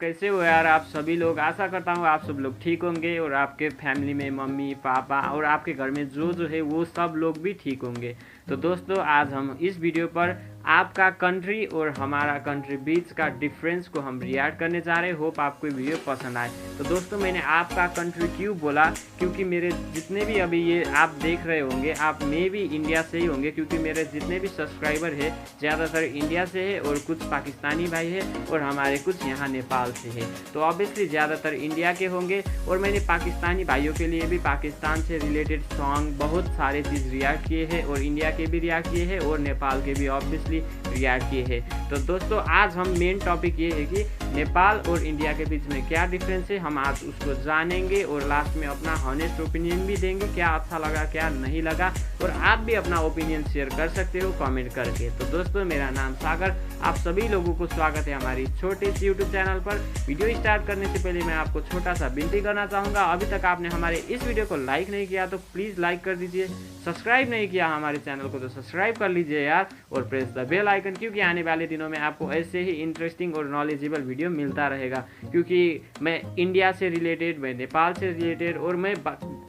कैसे हो यार आप सभी लोग। आशा करता हूँ आप सब लोग ठीक होंगे और आपके फैमिली में मम्मी पापा और आपके घर में जो है वो सब लोग भी ठीक होंगे। तो दोस्तों आज हम इस वीडियो पर आपका कंट्री और हमारा कंट्री बीच का डिफरेंस को हम रिएक्ट करने जा रहे हैं। होप आपको वीडियो पसंद आए। तो दोस्तों मैंने आपका कंट्री क्यों बोला, क्योंकि मेरे जितने भी अभी ये आप देख रहे होंगे आप मे भी इंडिया से ही होंगे, क्योंकि मेरे जितने भी सब्सक्राइबर है ज़्यादातर इंडिया से है और कुछ पाकिस्तानी भाई है और हमारे कुछ यहाँ नेपाल से है। तो ऑब्वियसली ज़्यादातर इंडिया के होंगे और मैंने पाकिस्तानी भाइयों के लिए भी पाकिस्तान से रिलेटेड सॉन्ग बहुत सारे चीज़ रिएक्ट किए हैं और इंडिया के भी रिएक्ट किए हैं और नेपाल के भी ऑब्वियसली रिएक्ट किए हैं। तो दोस्तों आज हम मेन टॉपिक ये है कि नेपाल और इंडिया के बीच में क्या डिफरेंस है, हम आज उसको जानेंगे और लास्ट में अपना हॉनेस्ट ओपिनियन भी देंगे, क्या अच्छा लगा क्या नहीं लगा। और आप भी अपना ओपिनियन शेयर कर सकते हो कमेंट करके। तो दोस्तों मेरा नाम सागर, आप सभी लोगों को स्वागत है हमारी छोटी सी यूट्यूब चैनल पर। वीडियो स्टार्ट करने से पहले मैं आपको छोटा सा विनती करना चाहूँगा, अभी तक आपने हमारे इस वीडियो को लाइक नहीं किया तो प्लीज़ लाइक कर दीजिए, सब्सक्राइब नहीं किया हमारे चैनल को तो सब्सक्राइब कर लीजिए यार, और प्रेस द बेल आइकन, क्योंकि आने वाले दिनों में आपको ऐसे ही इंटरेस्टिंग और नॉलेजेबल वीडियो मिलता रहेगा। क्योंकि मैं इंडिया से रिलेटेड, मैं नेपाल से रिलेटेड और मैं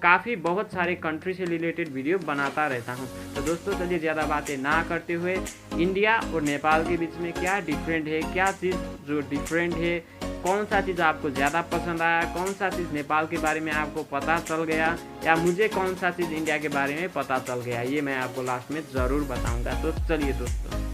काफ़ी बहुत सारे कंट्री से रिलेटेड वीडियो बनाता रहता हूँ। तो दोस्तों चलिए ज़्यादा बातें ना करते हुए इंडिया और नेपाल के बीच में क्या डिफरेंट है, क्या चीज़ जो डिफरेंट है, कौन सा चीज़ आपको ज़्यादा पसंद आया, कौन सा चीज़ नेपाल के बारे में आपको पता चल गया, या मुझे कौन सा चीज़ इंडिया के बारे में पता चल गया, ये मैं आपको लास्ट में ज़रूर बताऊंगा। तो चलिए दोस्तों।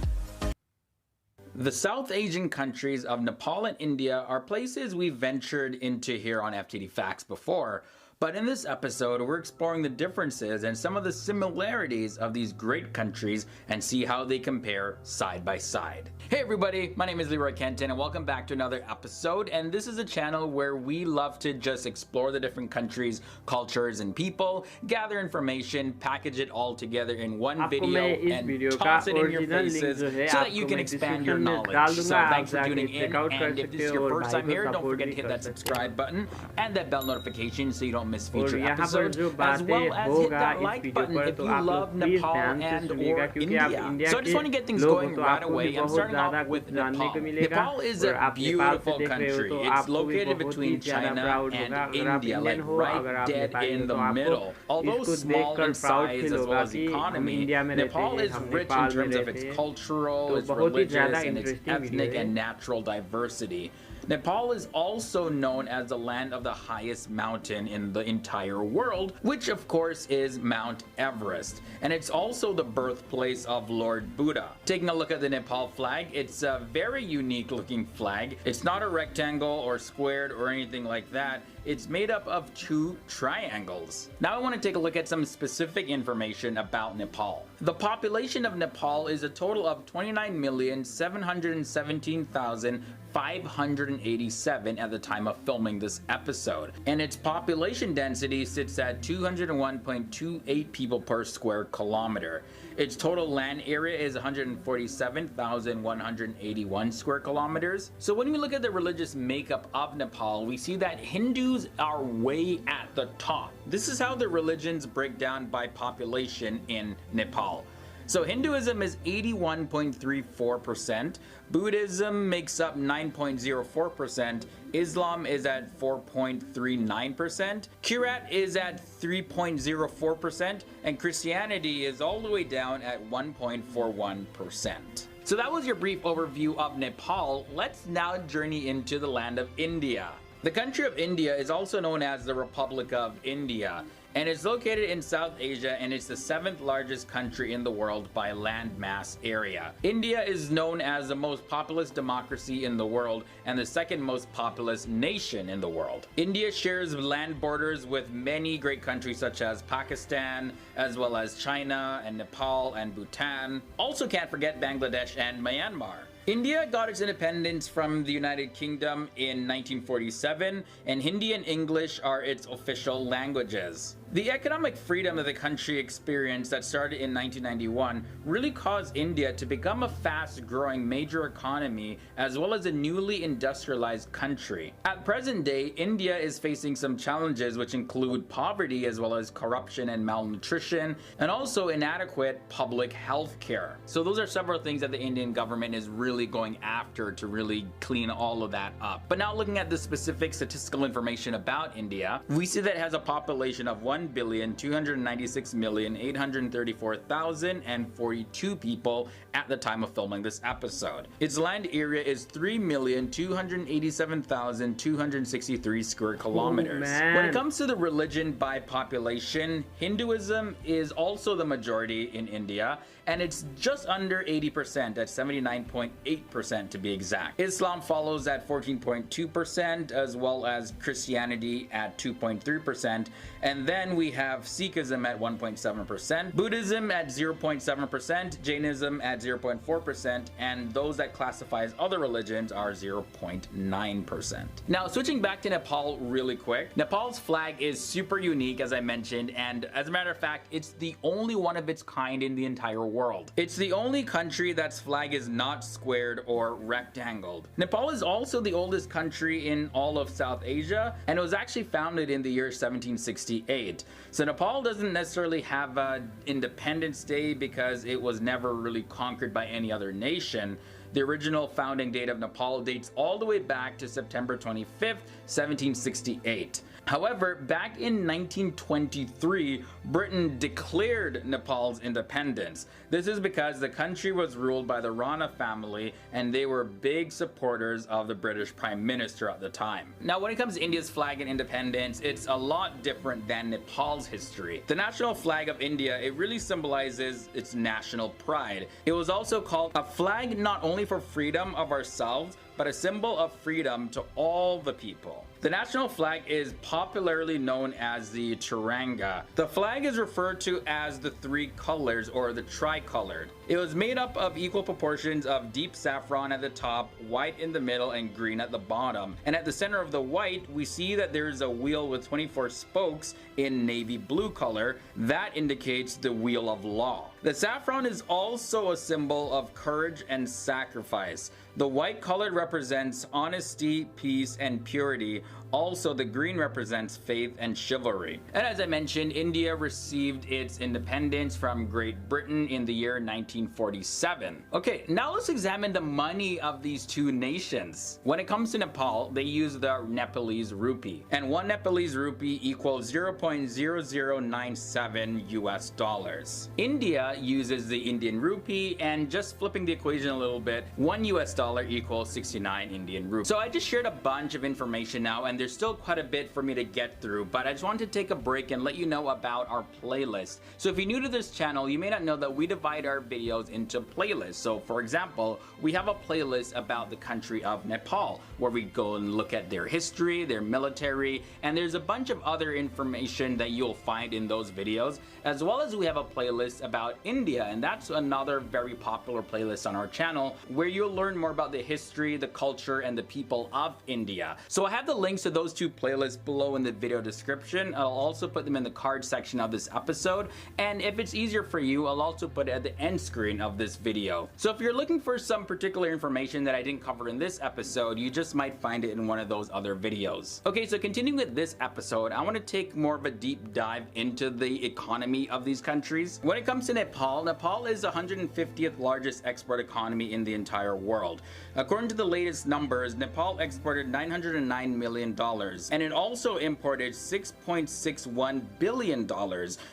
The South Asian countries of Nepal and India are places we've ventured into here on FTD Facts before, but in this episode we're exploring the differences and some of the similarities of these great countries and see how they compare side by side. Hey everybody, my name is Leroy Kenton and welcome back to another episode, and this is a channel where we love to just explore the different countries, cultures and people, gather information, package it all together in one video and toss it in your faces so that you can expand your knowledge. So thanks for tuning in, and if this is your first time here, don't forget to hit that subscribe button and that bell notification so you don't miss future episodes, as well as hit that like button if you love Nepal and or India. So I just want to get things going right away. I'm starting off with Nepal. Nepal is a beautiful country. It's located between China and India, like right dead in the middle. Although small in size as well as economy, Nepal is rich in terms of its cultural, its religious, and its ethnic and natural diversity. Nepal is also known as the land of the highest mountain in the entire world, which of course is Mount Everest, and it's also the birthplace of Lord Buddha. Taking a look at the Nepal flag, it's a very unique looking flag. It's not a rectangle or squared or anything like that. It's made up of two triangles. Now I want to take a look at some specific information about Nepal. The population of Nepal is a total of 29,717,587 at the time of filming this episode, and its population density sits at 201.28 people per square kilometer. Its total land area is 147,181 square kilometers. So when we look at the religious makeup of Nepal, we see that Hindus are way at the top. This is how the religions break down by population in Nepal. So Hinduism is 81.34%, Buddhism makes up 9.04%, Islam is at 4.39%, Kirat is at 3.04%, and Christianity is all the way down at 1.41%. So that was your brief overview of Nepal. Let's now journey into the land of India. The country of India is also known as the Republic of India, and it's located in South Asia, and it's the 7th largest country in the world by land mass area. India is known as the most populous democracy in the world and the 2nd most populous nation in the world. India shares land borders with many great countries such as Pakistan, as well as China and Nepal and Bhutan. Also can't forget Bangladesh and Myanmar. India got its independence from the United Kingdom in 1947, and Hindi and English are its official languages. The economic freedom that the country experienced that started in 1991 really caused India to become a fast-growing major economy as well as a newly industrialized country. At present day, India is facing some challenges which include poverty as well as corruption and malnutrition, and also inadequate public health care. So those are several things that the Indian government is really going after to really clean all of that up. But now looking at the specific statistical information about India, we see that it has a population of 1,296,834,042 people at the time of filming this episode. Its land area is 3,287,263 square kilometers. When it comes to the religion by population, Hinduism is also the majority in India, and it's just under 80% at 79.8% to be exact. Islam follows at 14.2%, as well as Christianity at 2.3%, and then we have Sikhism at 1.7%, Buddhism at 0.7%, Jainism at 0.4%, and those that classify as other religions are 0.9%. Now switching back to Nepal really quick, Nepal's flag is super unique, as I mentioned, and as a matter of fact, it's the only one of its kind in the entire world. It's the only country that's flag is not squared or rectangled. Nepal is also the oldest country in all of South Asia, and it was actually founded in the year 1768. So Nepal doesn't necessarily have an Independence Day because it was never really conquered by any other nation. The original founding date of Nepal dates all the way back to September 25th, 1768. However, back in 1923, Britain declared Nepal's independence. This is because the country was ruled by the Rana family, and they were big supporters of the British Prime Minister at the time. Now, when it comes to India's flag and independence, it's a lot different than Nepal's history. The national flag of India, it really symbolizes its national pride. It was also called a flag not only for freedom of ourselves, but a symbol of freedom to all the people. The national flag is popularly known as the Tiranga. The flag is referred to as the three colors or the tricolored. It was made up of equal proportions of deep saffron at the top, white in the middle, and green at the bottom. And at the center of the white, we see that there is a wheel with 24 spokes in navy blue color. That indicates the wheel of law. The saffron is also a symbol of courage and sacrifice. The white color represents honesty, peace, and purity. Also, the green represents faith and chivalry. And as I mentioned, India received its independence from Great Britain in the year 1947. Okay, now let's examine the money of these two nations. When it comes to Nepal, they use the Nepalese rupee, and one Nepalese rupee equals 0.0097 US dollars. India uses the Indian rupee, and just flipping the equation a little bit, 1 US dollar equals 69 Indian rupees. So I just shared a bunch of information now, and there's still quite a bit for me to get through, but I just wanted to take a break and let you know about our playlist. So if you're new to this channel, you may not know that we divide our videos into playlists. So for example, we have a playlist about the country of Nepal, where we go and look at their history, their military, and there's a bunch of other information that you'll find in those videos, as well as we have a playlist about India, and that's another very popular playlist on our channel, where you'll learn more about the history, the culture, and the people of India. So I have the links to those two playlists below in the video description. I'll also put them in the card section of this episode, and if it's easier for you, I'll also put it at the end screen of this video. So if you're looking for some particular information that I didn't cover in this episode, you just might find it in one of those other videos. Okay, so continuing with this episode, I want to take more of a deep dive into the economy of these countries. When it comes to Nepal, Nepal is the 150th largest export economy in the entire world. According to the latest numbers, Nepal exported $909 million, and it also imported $6.61 billion,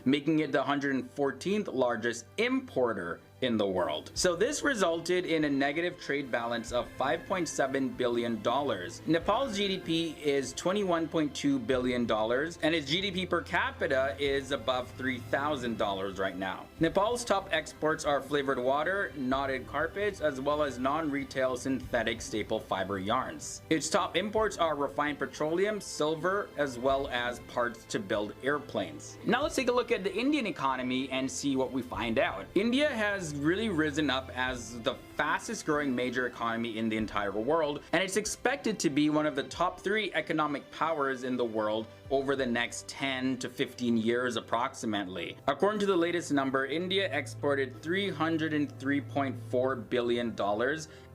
making it the 114th largest importer in the world. So this resulted in a negative trade balance of $5.7 billion. Nepal's GDP is $21.2 billion, and its GDP per capita is above $3,000 right now. Nepal's top exports are flavored water, knotted carpets, as well as non-retail synthetic staple fiber yarns. Its top imports are refined petroleum, silver, as well as parts to build airplanes. Now let's take a look at the Indian economy and see what we find out. India has has really risen up as the fastest growing major economy in the entire world, and it's expected to be one of the top 3 economic powers in the world over the next 10 to 15 years approximately. According to the latest number, India exported $303.4 billion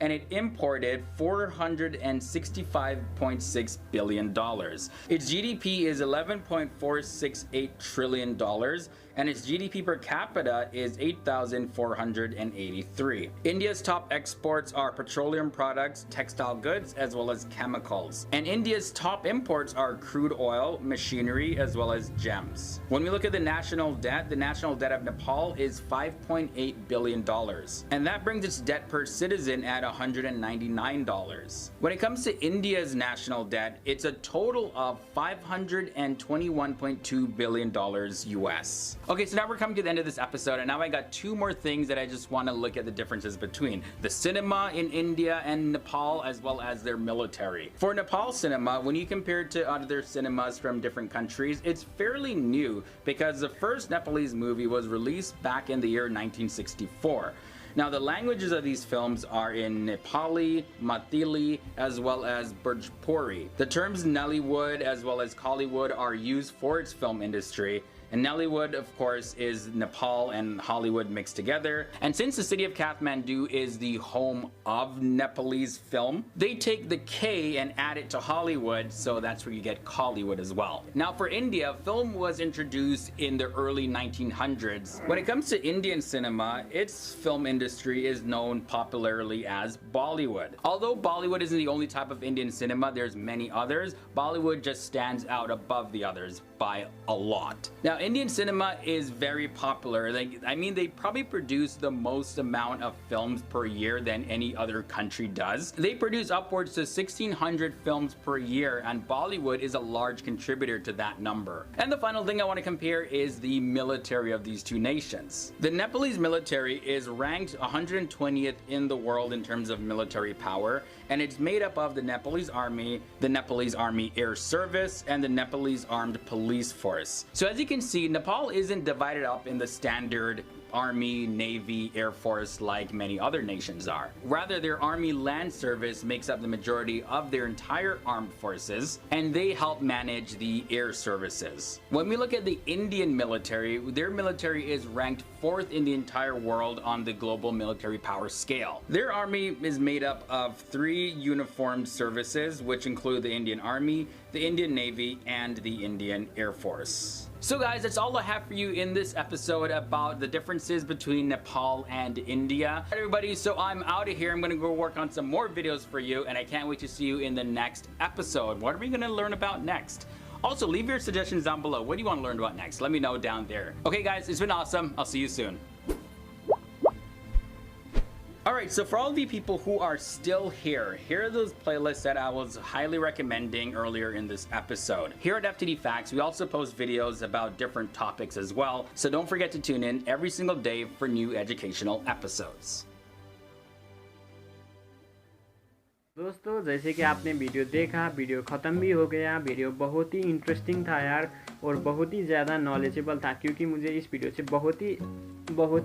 and it imported $465.6 billion. Its GDP is $11.468 trillion and its GDP per capita is 8,483. India's top exports are petroleum products, textile goods, as well as chemicals. And India's top imports are crude oil, machinery, as well as gems. When we look at the national debt of Nepal is $5.8 billion. And that brings its debt per citizen at $199. When it comes to India's national debt, it's a total of $521.2 billion US. Okay, so now we're coming to the end of this episode, and now I got 2 more things that I just want to look at the differences between the cinema in India and Nepal, as well as their military. For Nepal cinema, when you compare it to other cinemas from different countries, it's fairly new because the first Nepalese movie was released back in the year 1964. Now, the languages of these films are in Nepali, Maithili, as well as Bhojpuri. The terms Nollywood as well as Kollywood are used for its film industry. And Nollywood, of course, is Nepal and Hollywood mixed together. And since the city of Kathmandu is the home of Nepalese film, they take the K and add it to Hollywood, so that's where you get Kollywood as well. Now for India, film was introduced in the early 1900s. When it comes to Indian cinema, its film industry is known popularly as Bollywood. Although Bollywood isn't the only type of Indian cinema, there's many others. Bollywood just stands out above the others by a lot. Now, Indian cinema is very popular. They probably produce the most amount of films per year than any other country does. They produce upwards to 1,600 films per year, and Bollywood is a large contributor to that number. And the final thing I want to compare is the military of these 2 nations. The Nepalese military is ranked 120th in the world in terms of military power, and it's made up of the Nepalese Army, the Nepalese Army Air Service, and the Nepalese Armed Police Force. So as you can see, Nepal isn't divided up in the standard Army, Navy, Air Force like many other nations are. Rather, their Army Land Service makes up the majority of their entire armed forces, and they help manage the air services. When we look at the Indian military, their military is ranked 4th in the entire world on the global military power scale. Their army is made up of 3 uniformed services, which include the Indian Army, the Indian Navy, and the Indian Air Force. So guys, that's all I have for you in this episode about the differences between Nepal and India. All right, everybody, so I'm out of here. I'm gonna go work on some more videos for you, and I can't wait to see you in the next episode. What are we gonna learn about next? Also, leave your suggestions down below. What do you want to learn about next? Let me know down there. Okay guys, it's been awesome. I'll see you soon. Alright, so for all of you people who are still here are those playlists that I was highly recommending earlier in this episode. Here at FTD Facts, we also post videos about different topics as well, so don't forget to tune in every single day for new educational episodes. दोस्तों, जैसे कि आपने video देखा, video ख़त्म भी हो गया। Video बहुत ही इंटरेस्टिंग था यार, और बहुत ही ज़्यादा नॉलेजेबल था, क्योंकि मुझे इस वीडियो से बहुत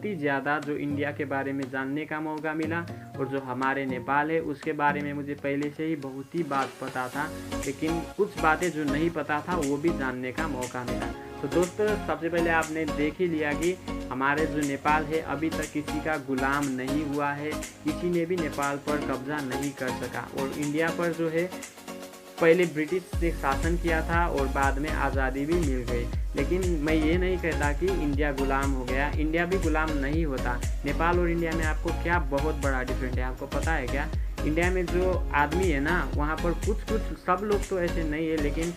ही ज़्यादा जो इंडिया के बारे में जानने का मौका मिला, और जो हमारे नेपाल है उसके बारे में मुझे पहले से ही बहुत ही बात पता था, लेकिन कुछ बातें जो नहीं पता था वो भी जानने का मौका मिला। तो दोस्तों, सबसे पहले आपने देख ही लिया कि हमारे जो नेपाल है अभी तक किसी का गुलाम नहीं हुआ है, किसी ने भी नेपाल पर कब्जा नहीं कर सका। और इंडिया पर जो है पहले ब्रिटिश ने शासन किया था और बाद में आज़ादी भी मिल गई, लेकिन मैं ये नहीं कहता कि इंडिया गुलाम हो गया। इंडिया भी गुलाम नहीं होता। नेपाल और इंडिया में आपको क्या बहुत बड़ा डिफरेंट है, आपको पता है क्या? इंडिया में जो आदमी है ना, वहाँ पर कुछ सब लोग तो ऐसे नहीं है, लेकिन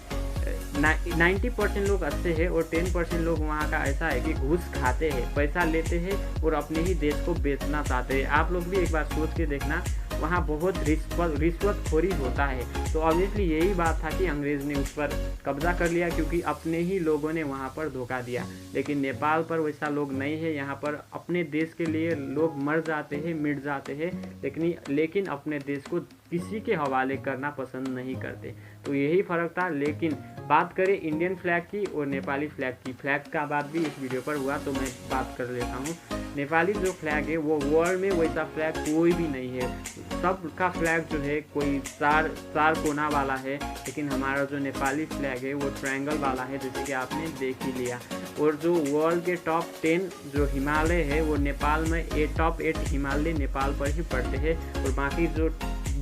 90% लोग अच्छे हैं और 10% लोग वहाँ का ऐसा है कि घूस खाते हैं, पैसा लेते हैं और अपने ही देश को बेचना चाहते हैं। आप लोग भी एक बार सोच के देखना, वहाँ बहुत रिश्वतखोरी होता है। तो ऑब्वियसली यही बात था कि अंग्रेज़ ने उस पर कब्जा कर लिया, क्योंकि अपने ही लोगों ने वहाँ पर धोखा दिया। लेकिन नेपाल पर वैसा लोग नहीं है। यहाँ पर अपने देश के लिए लोग मर जाते हैं, मिट जाते हैं, लेकिन अपने देश को किसी के हवाले करना पसंद नहीं करते। तो यही फ़र्क था। लेकिन बात करें इंडियन फ्लैग की और नेपाली फ्लैग की, फ्लैग का बात भी इस वीडियो पर हुआ तो मैं बात कर लेता हूँ। नेपाली जो फ्लैग है वो वर्ल्ड में वैसा फ्लैग कोई भी नहीं है। सबका फ्लैग जो है कोई चार कोना वाला है, लेकिन हमारा जो नेपाली फ्लैग है वो ट्रायंगल वाला है, जैसे कि आपने देख ही लिया। और जो वर्ल्ड के टॉप 10 जो हिमालय है वो नेपाल में टॉप 8 हिमालय नेपाल पर ही पड़ते हैं, और बाकी जो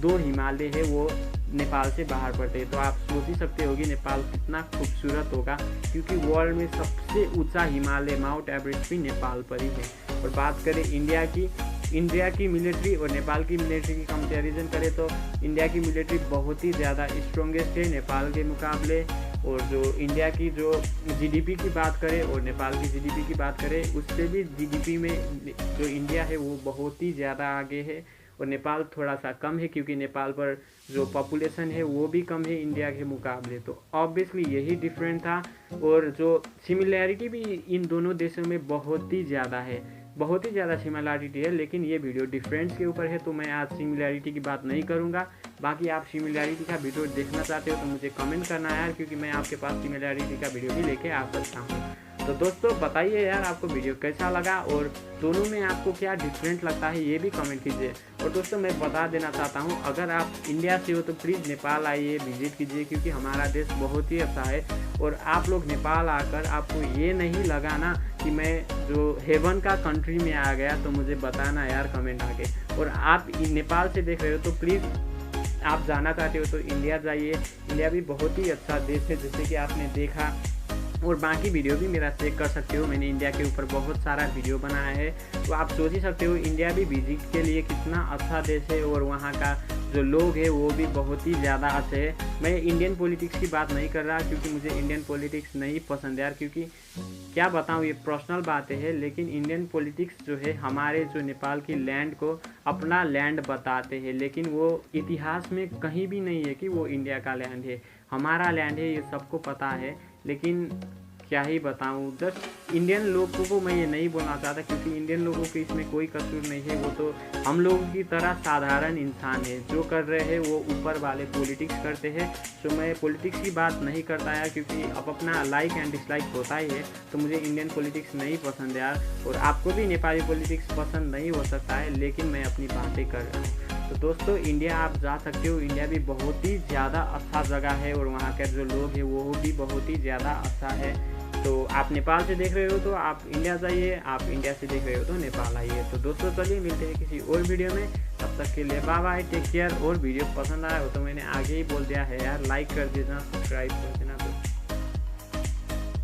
2 हिमालय है वो नेपाल से बाहर पड़ते हैं। तो आप सोच ही सकते हो कि नेपाल कितना खूबसूरत होगा, क्योंकि वर्ल्ड में सबसे ऊंचा हिमालय माउंट एवरेस्ट भी नेपाल पर ही है। और बात करें इंडिया की मिलिट्री और नेपाल की मिलिट्री की कंपैरिजन करें तो इंडिया की मिलिट्री बहुत ही ज़्यादा स्ट्रॉन्गेस्ट है नेपाल के मुकाबले। और जो इंडिया की जो जीडीपी की बात करें और नेपाल की जीडीपी की बात करें, उससे भी जीडीपी में जो इंडिया है वो बहुत ही ज़्यादा आगे है, और नेपाल थोड़ा सा कम है, क्योंकि नेपाल पर जो पॉपुलेशन है वो भी कम है इंडिया के मुकाबले। तो ऑब्वियसली यही डिफरेंट था। और जो सिमिलैरिटी भी इन दोनों देशों में बहुत ही ज़्यादा है, बहुत ही ज़्यादा सिमिलैरिटी है। लेकिन ये वीडियो डिफरेंस के ऊपर है, तो मैं आज सिमिलैरिटी की बात नहीं करूँगा। बाकी आप सिमिलैरिटी का वीडियो देखना चाहते हो तो मुझे कमेंट करना यार, क्योंकि मैं आपके पास सिमिलैरिटी का वीडियो भी लेके आ सकता हूँ। तो दोस्तों बताइए यार आपको वीडियो कैसा लगा, और दोनों में आपको क्या डिफरेंट लगता है ये भी कमेंट कीजिए। और दोस्तों मैं बता देना चाहता हूँ, अगर आप इंडिया से हो तो प्लीज़ नेपाल आइए, विजिट कीजिए, क्योंकि हमारा देश बहुत ही अच्छा है। और आप लोग नेपाल आकर आपको ये नहीं लगा ना कि मैं जो हेवन का कंट्री में आ गया, तो मुझे बताना यार कमेंट आके। और आप नेपाल से देख रहे हो तो प्लीज़ आप जाना चाहते हो तो इंडिया जाइए, इंडिया भी बहुत ही अच्छा देश है, जैसे कि आपने देखा। और बाकी वीडियो भी मेरा चेक कर सकते हो, मैंने इंडिया के ऊपर बहुत सारा वीडियो बनाया है, तो आप सोच ही सकते हो इंडिया भी विजिट के लिए कितना अच्छा देश है, और वहाँ का जो लोग हैं वो भी बहुत ही ज़्यादा अच्छे हैं। मैं इंडियन पॉलिटिक्स की बात नहीं कर रहा, क्योंकि मुझे इंडियन पॉलिटिक्स नहीं पसंद यार, क्योंकि क्या बताऊँ ये पर्सनल बातें हैं। लेकिन इंडियन पॉलिटिक्स जो है हमारे जो नेपाल की लैंड को अपना लैंड बताते हैं, लेकिन वो इतिहास में कहीं भी नहीं है कि वो इंडिया का लैंड है, हमारा लैंड है, ये सबको पता है। लेकिन क्या ही बताऊँ, जस्ट इंडियन लोगों को मैं ये नहीं बोलना चाहता, क्योंकि इंडियन लोगों की इसमें कोई कसूर नहीं है, वो तो हम लोगों की तरह साधारण इंसान है। जो कर रहे हैं वो ऊपर वाले पॉलिटिक्स करते हैं। तो मैं पॉलिटिक्स की बात नहीं करता यार, क्योंकि अब अपना लाइक एंड डिसलाइक होता ही है। तो मुझे इंडियन पॉलिटिक्स नहीं पसंद यार, और आपको भी नेपाली पॉलिटिक्स पसंद नहीं हो सकता है, लेकिन मैं अपनी बातें कर रहा हूँ। तो दोस्तों इंडिया आप जा सकते हो, इंडिया भी बहुत ही ज़्यादा अच्छा जगह है, और वहाँ के जो लोग हैं वो भी बहुत ही ज़्यादा अच्छा है। तो आप नेपाल से देख रहे हो तो आप इंडिया जाइए, आप इंडिया से देख रहे हो तो नेपाल आइए। तो दोस्तों चलिए मिलते हैं किसी और वीडियो में, तब तक के लिए बाय बाय, टेक केयर। और वीडियो पसंद आया हो तो मैंने आगे ही बोल दिया है यार, लाइक कर देना, सब्सक्राइब कर देना।